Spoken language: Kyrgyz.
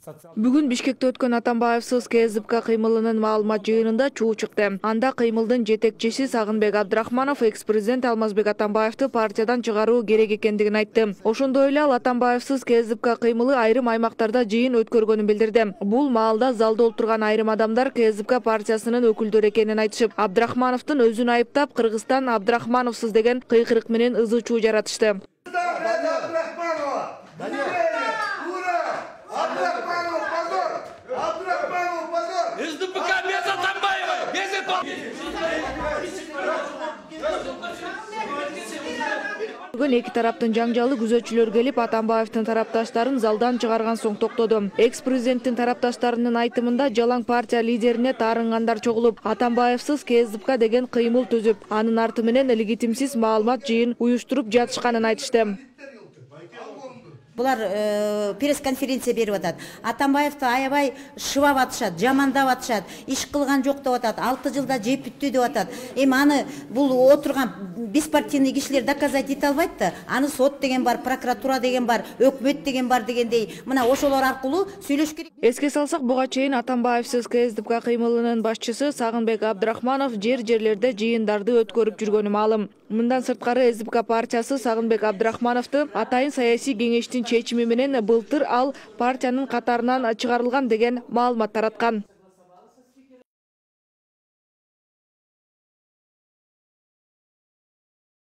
Бүгүн Бишкекте өткөн Атамбаевсыз КСДП кыймылынын маалымат жыйынында чуу чыкты. Анда кыймылдын жетекчиси Сагынбек Абдрахманов экс-президент Алмазбек Атамбаевди партиядан чыгаруу керек экендигин айтты. Ошондой эле ал Атамбаевсыз КСДП кыймылы айрым аймактарда жыйын өткөргөнүн билдирди. Бул маалда залда отурган айрым адамдар КСДП партиясынын өкүлдөрү экенин айтышып, Абдрахмановдун өзүн айыптап, Кыргызстан Абдрахмановсыз деген кыйкырык менен ызы чуу жаратышты. Бүгүн эки тараптын жаңжалы күзөтчүлөр келип, Атамбаевдин тарапташтарын залдан чыгарган соң токтоду. Экс-президенттин тарапташтарынын айтымында жалаң партия лидерине таарынгандар чогулуп, Атамбаевсыз КСДП деген кыймыл түзүп, анын арты менен легитимсиз маалымат жыйын уюштуруп жатышканын айтышты. Булар пресс-конференция берип атат. Атамбаевди аябай шыбап атышат, жамандап атышат, иш кылган жок деп атат, 6 жылда жеп бүттү деп атат. Эми аны бул отурган беспартийный кишилер доказать эте албайт да. Аны сот деген бар, прокуратура деген бар, өкмөт деген бар дегендей, мына ошолор аркылуу сүйлөш керек. Эске салсак, буга чейин Атамбаевсыз КСДП кыймылынын башчысы Сагынбек Абдрахманов жерлерде жыйындарды өткөрүп жүргөнү маалым. Мындан сырткары СДП партиясы Сагынбек Абдрахмановду атайын саясий кеңештин чечими менен былтыр ал партиянын катарынан чыгарылган деген маалымат тараткан.